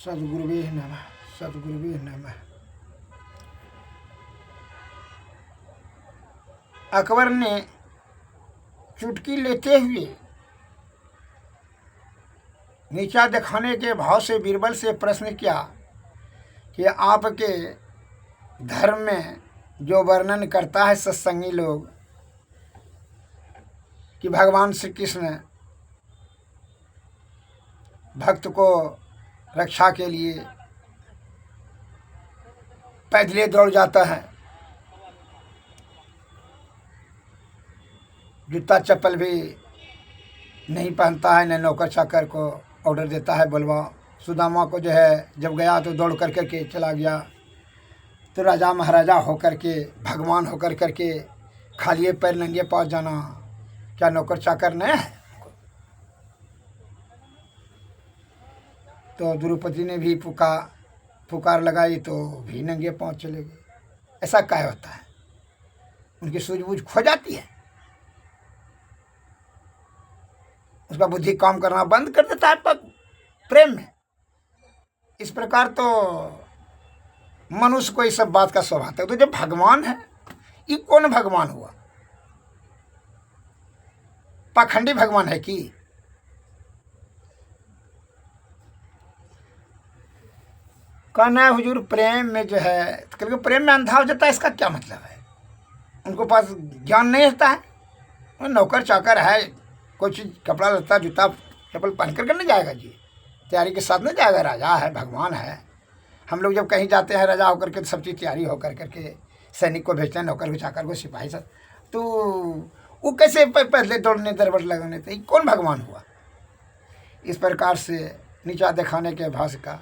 सद्गुरुवे नमः, सद्गुरुवे नमः। अकबर ने चुटकी लेते हुए नीचा दिखाने के भाव से बीरबल से प्रश्न किया कि आपके धर्म में जो वर्णन करता है सत्संगी लोग कि भगवान श्री कृष्ण भक्त को रक्षा के लिए पैदले दौड़ जाता है, जूता चप्पल भी नहीं पहनता है, न नौकर चाकर को ऑर्डर देता है बुलवाओ। सुदामा को जो है जब गया तो दौड़ कर के चला गया, तो राजा महाराजा होकर के भगवान होकर के खाली पैर नंगे पाँव जाना क्या नौकर चाकर नहीं है? तो द्रौपदी ने भी पुकार लगाई तो भी नंगे पाँव चले गए। ऐसा क्या होता है? उनकी सूझबूझ खो जाती है, उसका बुद्धि काम करना बंद कर देता है प्रेम में। इस प्रकार तो मनुष्य को इस सब बात का स्वभाव है। तो जब भगवान है, ये कौन भगवान हुआ? पाखंडी भगवान है कि? कहना है हुजूर प्रेम में जो है, क्योंकि प्रेम में अंधा हो जाता है, इसका क्या मतलब है? उनको पास ज्ञान नहीं होता है, वो नौकर चाकर है, कोई चीज़ कपड़ा लत्ता जूता चप्पल पहन कर नहीं जाएगा जी, तैयारी के साथ नहीं जाएगा। राजा है, भगवान है। हम लोग जब कहीं जाते हैं राजा होकर के सब चीज़ तैयारी होकर के सैनिक को भेजते हैं, नौकर को चाकर को सिपाही सब, तो वो कैसे पहले दौड़ने दरबट लगाने थे? कौन भगवान हुआ? इस प्रकार से नीचा दिखाने के भाष का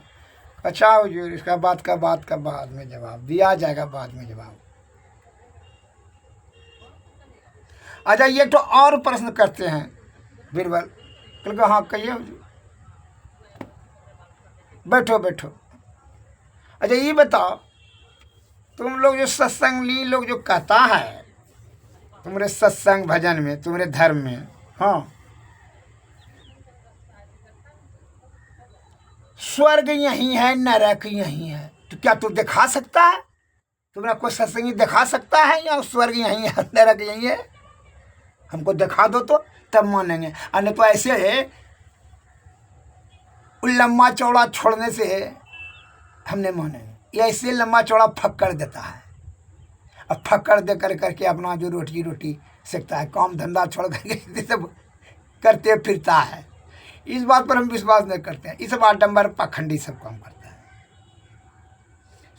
अच्छा हुजूर, इसका बात का बाद में जवाब दिया जाएगा, बाद में जवाब। अच्छा, ये तो और प्रश्न करते हैं बीरबल, क्योंकि हाँ कहिए हुजूर। बैठो बैठो। अच्छा ये बताओ, तुम लोग जो सत्संग ली लोग जो कहता है तुम्हारे सत्संग भजन में, तुम्हारे धर्म में, हाँ स्वर्ग यहीं है, नरक यहीं है, तो क्या तू दिखा सकता है? तुम्हारा कोई सत्संगी दिखा सकता है या स्वर्ग यहीं है नरक यहीं है? हमको दिखा दो तो तब मानेंगे, अन्य तो ऐसे है लम्बा चौड़ा छोड़ने से हमने मानेंगे। ये ऐसे लम्बा चौड़ा फक्कड़ देता है, अब फक्कड़ दे करके अपना जो रोटी सेकता है, काम धंधा छोड़ करके सब करते फिरता है। इस बात पर हम विश्वास नहीं करते हैं। इस आडंबर पाखंडी सब काम करता है।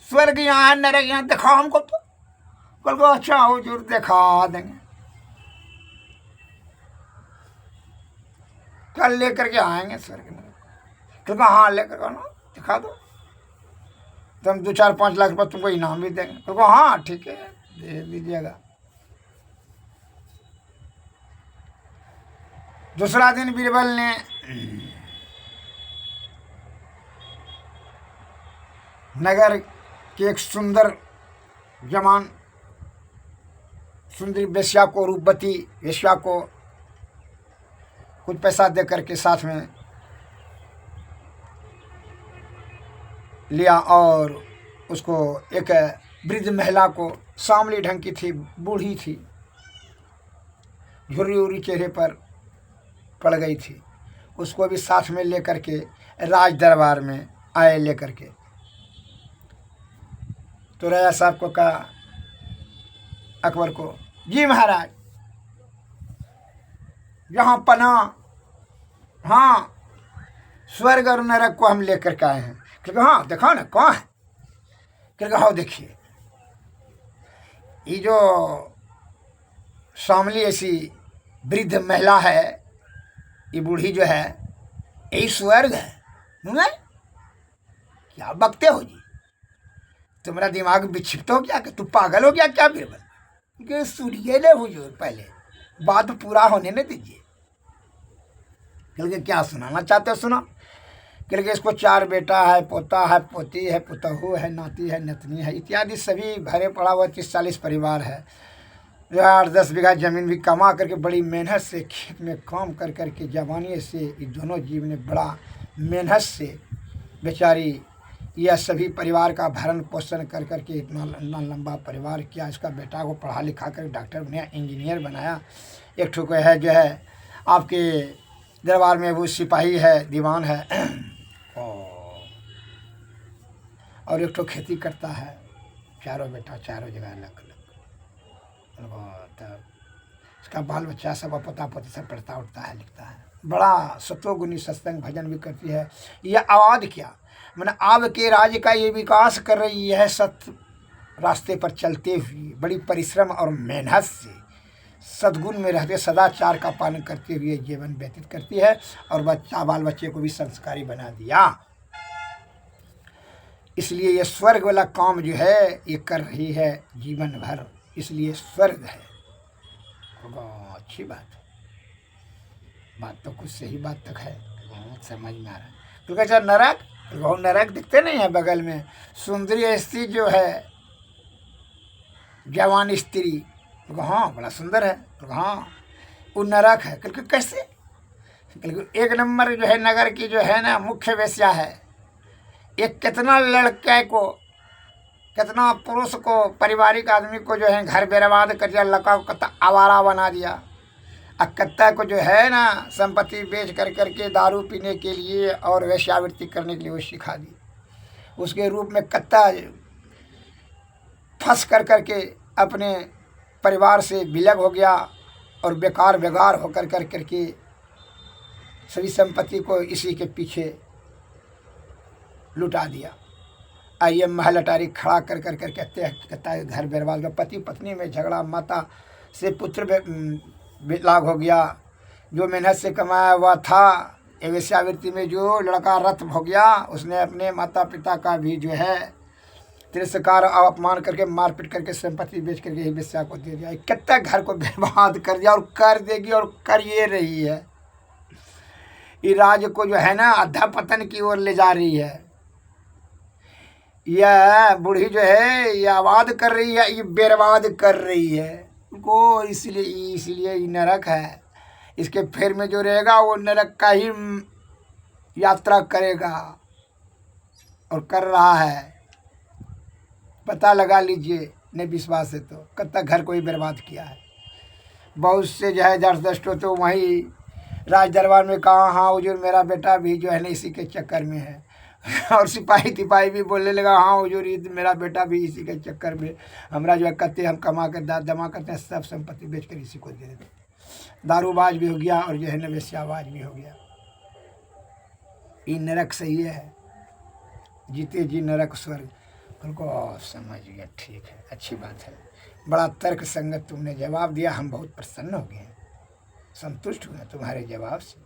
स्वर्ग यहाँ है, नरक यहाँ, दिखाओ हमको तो। कल को अच्छा हुजूर दिखा देंगे, कल लेकर के आएंगे स्वर्ग नरक। कल को हाँ लेकर आना, दिखा दो तो हम 2-4-5 लाख रुपये तुमको इनाम भी देंगे। कल को हाँ ठीक है दे दीजिएगा। दूसरा दिन बीरबल ने नगर की एक सुंदर जवान सुंदरी वेश्या को, रूपवती वेश्या को कुछ पैसा दे करके साथ में लिया और उसको एक वृद्ध महिला को, सांवली ढंग की थी, बूढ़ी थी, झुर्री उर्री चेहरे पर पड़ गई थी, उसको भी साथ में लेकर के राज दरबार में आए लेकर के। तो राजा साहब को कहा अकबर को, जी महाराज यहाँ पना, हाँ स्वर्ग और नरक को हम लेकर के आए हैं। क्योंकि हाँ देखो ना कौन है? क्योंकि हाँ देखिए, ये जो सामली ऐसी वृद्ध महिला है, ये बूढ़ी जो है, यही स्वर्ग है। नहीं क्या बकते हो जी? तुम्हारा दिमाग विक्षिप्त हो गया कि तू पागल हो गया क्या बीरबल? क्योंकि सुनिए ले हुजूर, पहले बात पूरा होने न दीजिए। क्योंकि क्या सुनाना चाहते हो सुनो। क्योंकि इसको 4 बेटा है, पोता है, पोती है, पुतहू है, नाती है, नतनी है इत्यादि सभी भरे पड़ा हुआ 30-40 परिवार है। 8-10 बीघा जमीन भी कमा करके बड़ी मेहनत से खेत में काम कर करके जवानी से ये दोनों जीव ने बड़ा मेहनत से बेचारी यह सभी परिवार का भरण पोषण कर करके इतना लंबा परिवार किया। इसका बेटा को पढ़ा लिखा कर डॉक्टर बनाया, इंजीनियर बनाया। एक ठो को है जो है आपके दरबार में वो सिपाही है, दीवान है, और एक ठो खेती करता है। चारों बेटा चारों जगह अलग अलग। तब इसका बाल बच्चा सब पोता पोती सब पढ़ता उठता है, लिखता है। बड़ा सतोगुनी सत्संग भजन भी करती है। यह आवाज़ क्या मैंने आब के राज्य का ये विकास कर रही है। सत्य रास्ते पर चलते हुए बड़ी परिश्रम और मेहनत से सद्गुण में रहते सदाचार का पालन करते हुए जीवन व्यतीत करती है। और बच्चा बाल बच्चे को भी संस्कारी बना दिया। इसलिए ये स्वर्ग वाला काम जो है ये कर रही है जीवन भर। इसलिए स्वर्ग है। अच्छी बात है। बात तो कुछ सही बात तक है, बहुत समझ में आ रहा है। तो क्या नरक, वो नरक दिखते नहीं है बगल में। सुंदरी स्त्री जो है, जवान स्त्री, हाँ बड़ा सुंदर है, हाँ वो नरक है। क्योंकि कैसे, क्योंकि एक नंबर जो है नगर की जो है ना मुख्य वेश्या है। एक कितना लड़के को, कितना पुरुष को, पारिवारिक आदमी को जो है घर बर्बाद कर दिया, लड़का को कत्ता आवारा बना दिया। अब कत्ता को जो है ना संपत्ति बेच कर करके दारू पीने के लिए और वेश्यावृत्ति करने के लिए वो सिखा दी। उसके रूप में कत्ता फंस कर करके अपने परिवार से विलग हो गया और बेकार बेगार होकर कर करके सभी संपत्ति को इसी के पीछे लुटा दिया। आइए महल अटारी खड़ा कर कर कर कहता है घर बर्बाद। पति पत्नी में झगड़ा, माता से पुत्र लाग हो गया। जो मेहनत से कमाया हुआ था वेश्यावृत्ति में जो लड़का रत हो गया, उसने अपने माता पिता का भी जो है तिरस्कार और अपमान करके मारपीट करके संपत्ति बेच करके ही वेश्या को दे दिया। कितना घर को बर्बाद कर दिया और कर देगी और कर ये रही है। ये राज्य को जो है ना अधःपतन की ओर ले जा रही है। यह बूढ़ी जो है ये आबाद कर रही है, ये बर्बाद कर रही है उनको। इसलिए ये नरक है। इसके फेर में जो रहेगा वो नरक का ही यात्रा करेगा और कर रहा है। पता लगा लीजिए, नहीं विश्वास है तो कितना घर को ही बर्बाद किया है। बहुत से जो है जबरदस्त हो तो वहीं राज दरबार में कहा हाँ हुजूर मेरा बेटा भी जो है ना इसी के चक्कर में है। और सिपाही तिपाही भी बोलने लगा हाँ हुजूर मेरा बेटा भी इसी के चक्कर में, हमरा जो है कहते हम कमा कर जमा करते हैं, सब संपत्ति बेच कर इसी को दे देते। दारूबाज भी हो गया और जो है ना वेश्याबाज भी हो गया। ये नरक सही है, जीते जी नरक स्वर्ग। उनको समझ गया, ठीक है, अच्छी बात है। बड़ा तर्क संगत तुमने जवाब दिया, हम बहुत प्रसन्न हो गए, संतुष्ट हुए तुम्हारे जवाब से।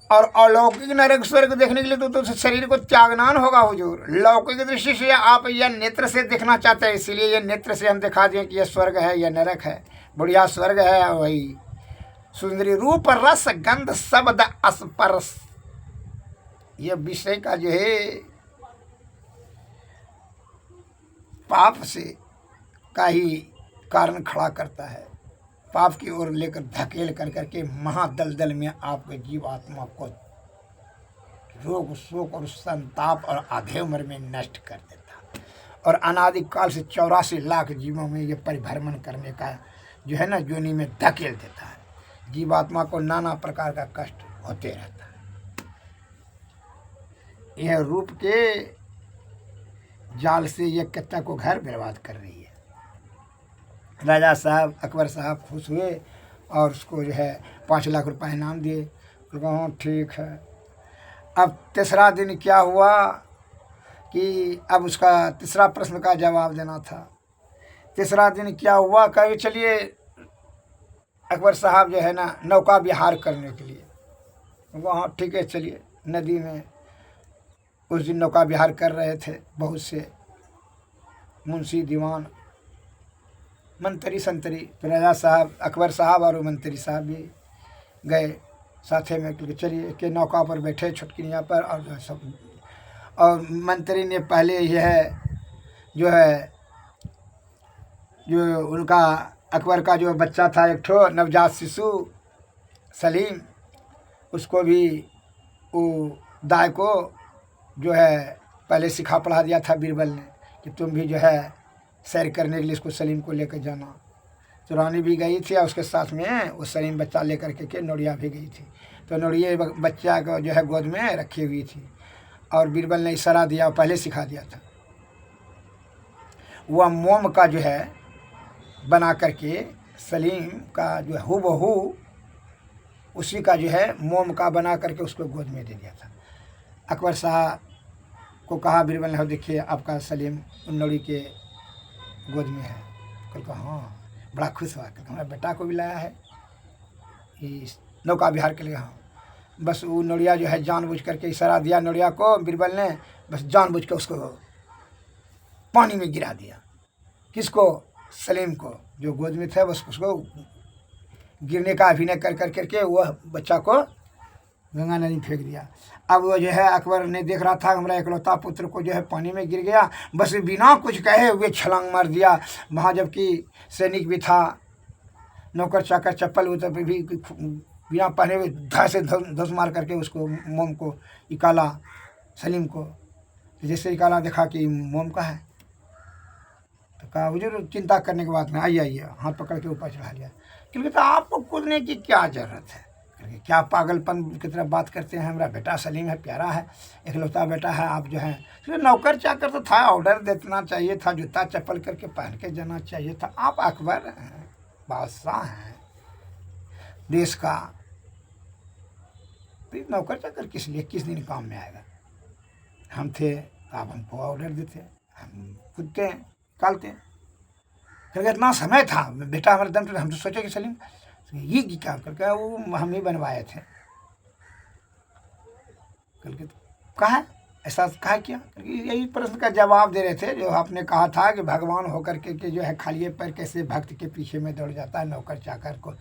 और अलौकिक नरक स्वर्ग देखने के लिए तो शरीर को त्यागना होगा हुजूर। लौकिक दृष्टि से आप यह नेत्र से देखना चाहते हैं, इसीलिए ये नेत्र से हम दिखा दें कि यह स्वर्ग है, यह नरक है। बढ़िया स्वर्ग है, वही सुंदरी रूप रस गंध शब्द स्पर्श, यह विषय का जो है पाप से का ही कारण खड़ा करता है। पाप की ओर लेकर धकेल कर करके महादलदल में आपके जीवात्मा को रोग शोक और संताप और आधे उम्र में नष्ट कर देता। और अनादिकाल से 84 लाख जीवों में ये परिभ्रमण करने का जो है ना जोनी में धकेल देता है। जीवात्मा को नाना प्रकार का कष्ट होते रहता है। यह रूप के जाल से ये कत्ता को घर बर्बाद कर रही है। राजा साहब अकबर साहब खुश हुए और उसको जो है 5 लाख रुपए इनाम दिए। हाँ ठीक है। अब तीसरा दिन क्या हुआ कि अब उसका तीसरा प्रश्न का जवाब देना था। तीसरा दिन क्या हुआ, कहे चलिए अकबर साहब जो है ना नौका विहार करने के लिए। वहाँ ठीक है चलिए। नदी में उस दिन नौका विहार कर रहे थे बहुत से मुंशी दीवान मंत्री संतरी। तो राजा साहब अकबर साहब और मंत्री साहब भी गए साथे में, क्योंकि चलिए के नौका पर बैठे छुटकिनिया पर। और सब और मंत्री ने पहले यह जो है जो उनका अकबर का जो बच्चा था एक ठो नवजात शिशु सलीम, उसको भी वो दाई को जो है पहले सिखा पढ़ा दिया था बीरबल ने कि तुम भी जो है सैर करने के लिए इसको सलीम को लेकर जाना। तो रानी भी गई थी और उसके साथ में वो सलीम बच्चा लेकर के नोड़िया भी गई थी। तो नोड़िया बच्चा को जो है गोद में रखी हुई थी और बीरबल ने इशारा दिया, पहले सिखा दिया था। वह मोम का जो है बना करके सलीम का जो है हूबहू उसी का जो है मोम का बना करके उसको गोद में दे दिया था। अकबर शाह को कहा बीरबल ने, हो देखिए आपका सलीम उन नौड़ी के गोद में है। कल कहा हाँ, बड़ा खुश हुआ, कहता हमारा बेटा को भी लाया है इस नौका विहार के लिए। हाँ, बस वो नौड़िया जो है जानबूझ करके इशारा दिया नौड़िया को, बीरबल ने बस जानबूझ के उसको पानी में गिरा दिया। किसको? सलीम को, जो गोद में थे। बस उसको गिरने का अभिनय कर करके वह बच्चा को गंगा नदी में फेंक दिया। अब वो जो है अकबर ने देख रहा था हमारा इकलौता पुत्र को जो है पानी में गिर गया, बस बिना कुछ कहे हुए छलांग मार दिया वहाँ। जबकि सैनिक भी था, नौकर चाकर चप्पल उतर भी बिना पहने हुए धार से धस मार करके उसको मोम को निकाला सलीम को। तो जैसे निकाला देखा कि मोम का है, तो कहा हुजूर चिंता करने के बाद में आइए, हाथ पकड़ के ऊपर चढ़ा लिया। क्योंकि तो आपको कूदने की क्या ज़रूरत है, क्या पागलपन की तरह बात करते हैं। हमारा बेटा सलीम है, प्यारा है, इकलौता बेटा है। आप जो है तो नौकर चाकर तो था, ऑर्डर देना चाहिए था, जूता चप्पल करके पहन के जाना चाहिए था। आप अकबर हैं, बादशाह हैं देश का, तो नौकर चाकर किस लिए, किस दिन काम में आएगा। हम थे तो आप हमको ऑर्डर देते, हम कूदते निकालते। करके इतना समय था, बेटा हमारे दम तो हम तो सोचे कि सलीम ये क्या करके वो हम ही बनवाए थे। करके कहा ऐसा कहा किया, यही प्रश्न का जवाब दे रहे थे जो आपने कहा था कि भगवान होकर के जो है खालिए पैर कैसे भक्त के पीछे में दौड़ जाता है। नौकर चाकर को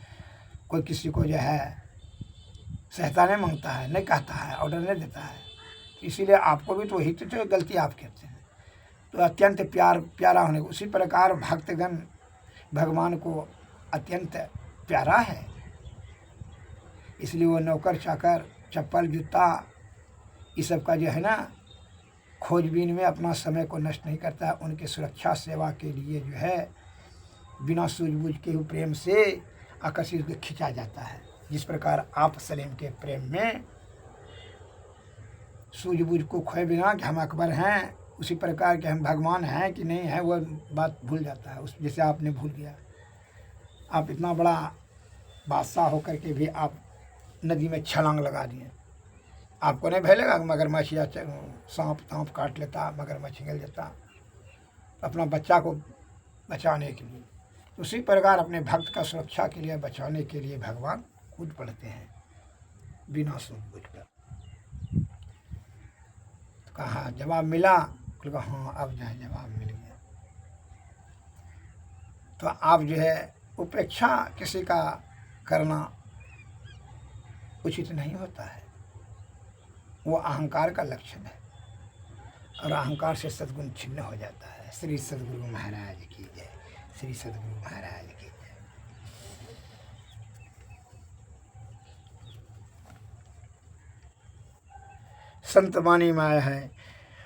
कोई किसी को जो है सहायता नहीं मांगता है, नहीं कहता है, ऑर्डर नहीं देता है। इसीलिए आपको भी तो वही तो गलती आप करते हैं। तो अत्यंत प्यारा होने, उसी प्रकार भक्तगण भगवान को अत्यंत प्यारा है, इसलिए वो नौकर चाकर चप्पल जूता इस सब का जो है ना खोजबीन में अपना समय को नष्ट नहीं करता है। उनके सुरक्षा सेवा के लिए जो है बिना सूझबूझ के प्रेम से आकर्षित को खिंचा जाता है। जिस प्रकार आप सलीम के प्रेम में सूझबूझ को खोए बिना कि हम अकबर हैं, उसी प्रकार के हम भगवान हैं कि नहीं है वह बात भूल जाता है। उस जैसे आपने भूल गया, आप इतना बड़ा बादशाह होकर के भी आप नदी में छलांग लगा दिए। आपको नहीं भय लगा मगरमच्छ या सांप तांप काट लेता, मगरमच्छ निकल जाता अपना बच्चा को बचाने के लिए। उसी प्रकार अपने भक्त का सुरक्षा के लिए बचाने के लिए भगवान कूद पड़ते हैं बिना सूझबूझ कर। तो कहा जवाब मिला, कहा हाँ अब जो है जवाब मिल गया। तो आप जो है उपेक्षा किसी का करना उचित नहीं होता है, वो अहंकार का लक्षण है और अहंकार से सद्गुण छिन्न हो जाता है। श्री सद्गुरु महाराज की जय, श्री सद्गुरु महाराज की जय। संत वाणी में आया है,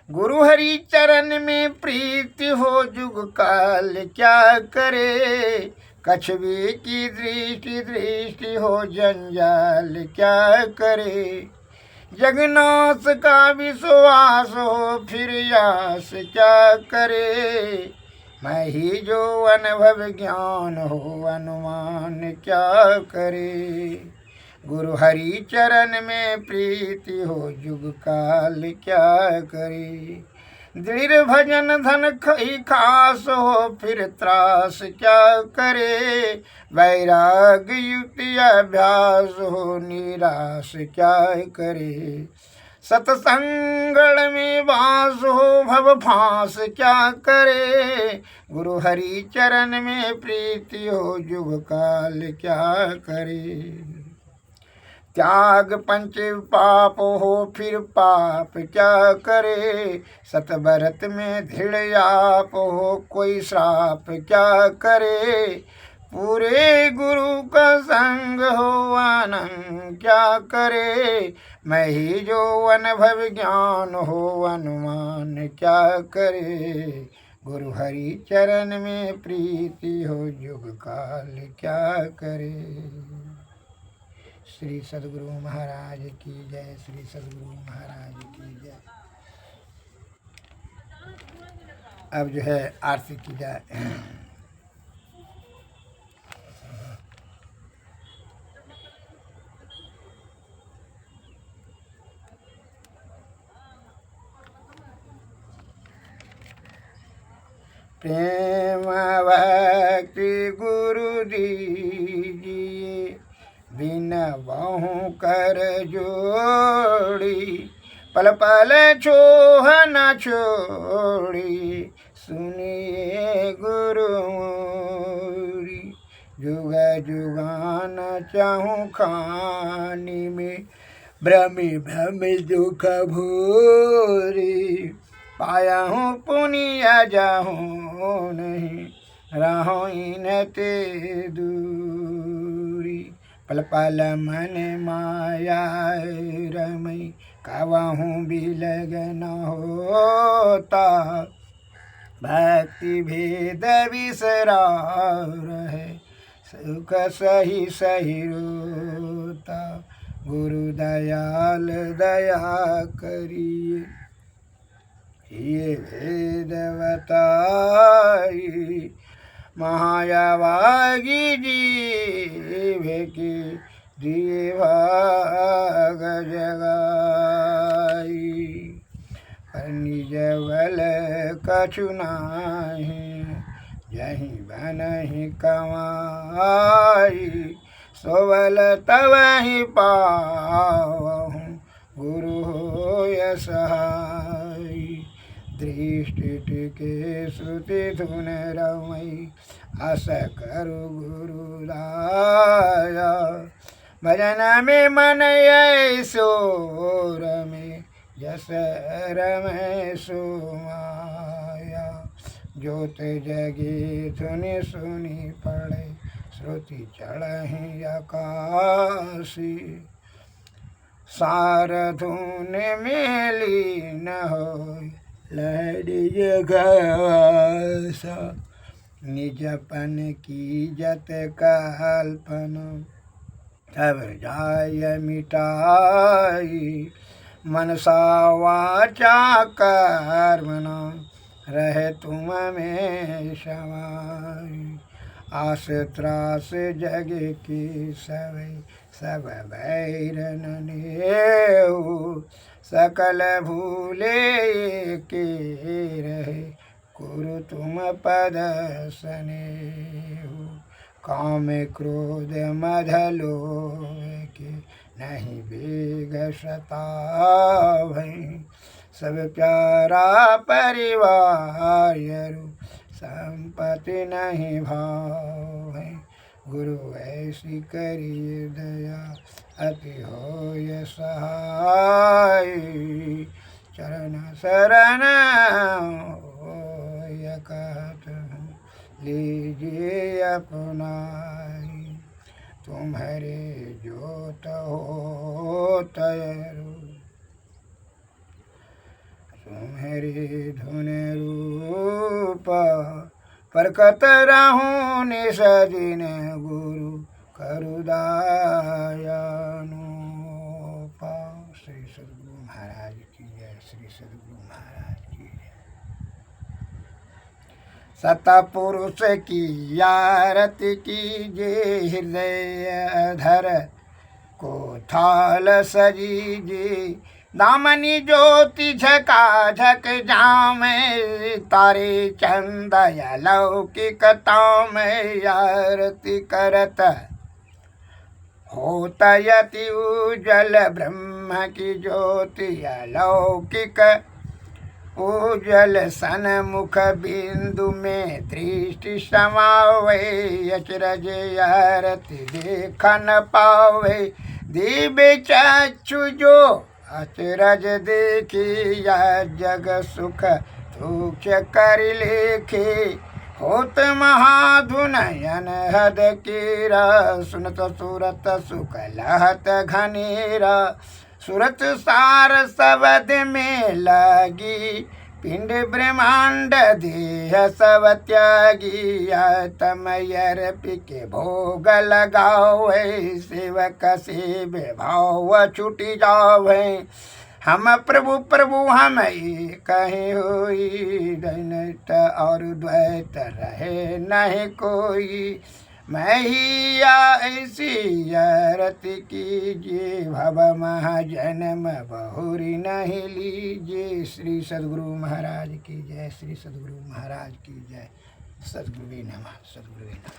गुरु हरि चरण में प्रीति हो जुग काल क्या करे, कछुए की दृष्टि हो जंजाल क्या करे, जगन्नाथ का विश्वास हो फिर यास क्या करे, मैं ही जो अनुभव ज्ञान हो अनुमान क्या करे, गुरु हरि चरण में प्रीति हो जुग काल क्या करे, दृढ़ भजन धन खास हो फिर त्रास क्या करे, वैराग युक्ति अभ्यास हो निराश क्या करे, सतसंगण में वास हो भव फांस क्या करे, गुरु हरि चरण में प्रीति हो जुग काल क्या करे, त्याग पंच पाप हो फिर पाप क्या करे, सतभरत में दृढ़ आप हो कोई श्राप क्या करे, पूरे गुरु का संग हो आनंद क्या करे, मैं ही जो अनुभव ज्ञान हो अनुमान क्या करे, गुरु हरि चरण में प्रीति हो युग काल क्या करे। श्री सद्गुरु महाराज की जय, श्री सद्गुरु महाराज की जय। अब जो है आरती की जाए। प्रेम भक्ति गुरु दीजिए, बिना बहु कर जोड़ी, पल पल छोह न छोड़ी, सुनिए गुरु मोरी, जुग जुगान चाहूँ खानी में, भ्रमी भ्रमी दुख भूरी, पाया हूँ पुनिया जाहूँ नहीं, राहों इन ते दूरी, पल पल मन माया रमई, कावाहूँ भी लगन होता, भक्ति भेद बिसरा रहे, सुख सही सही रोता, गुरु दयाल दया करिए, ये भेद बताई, महायावागी जीव की दिए भाग जगाई, पर निज बल कछु नाही, जहीं बनहि कमाई, सोबल तवहि पावहूँ, गुरु होय सहाय, दृष्टि टिके श्रुति धुन रमई, आस करु गुरु लाया, भजन में मन ऐसोर में, जस रमै सो माया, ज्योत जगी धुनि सुनी पड़े, श्रुति चढ़हि आकाशी, सार धुन मेली न होय, लहरी जगवासा, निजपन की जत कल्पना, तब जाय मिटाई, मनसा वाचा कर्मणा, रहे तुम में समाई, आस त्रास जग की सवै, सब बैरन नेऊ, सकल भूले के रहे, गुरु तुम पद स्नेहु, काम क्रोध मद लोभ के नहीं बेग सतावै, सब प्यारा परिवार यरु, संपत्ति नहीं भावै, गुरु ऐसी करिए दया, अति होय सहाय, चरण शरण होय कहत हूँ, लीजिए अपनाई, तुम्हारे जोत हो तयरु, तुम्हारे धुन रूप, परकत रहूं निस दिन, गुरु करु दयानु पा। श्री सद्गुरु महाराज की जय, श्री सद्गुरु महाराज की जय। सतपुरुष की आरती कीजिए, हृदय धर को थाल सजीजे, दामनी ज्योति झकाझक जामे, तारे चंदय लौकिकता में आरती करत, होता यति उज्जवल ब्रह्म की ज्योति अलौकिक, उज्जवल सन्मुख बिंदु में दृष्टि समावे, अचरज आरती देख न पावे, दिव्य चक्षु जो अचरज देखी, या जग सुख तुक्ष कर लेखे, होत महाधुनयन हद कीरा, सुनत सूरत सुख लहत घनेरा। सूरत सार सबद में लागी, पिंड ब्रह्मांड देह सब त्यागी। आत्मयर पिके भोग लगावे, सेवक से भाव छूटी जावे। हम प्रभु प्रभु हम एक ही होई, दैनत और द्वैत रहे नहीं कोई। मैं ही या ऐसी रति कीजिए, भव महाजन्म बहुरी नहीं लीजिए। श्री सद्गुरु महाराज की जय, श्री सद्गुरु महाराज की जय। सद्गुरु नमः, सद्गुरु नमः।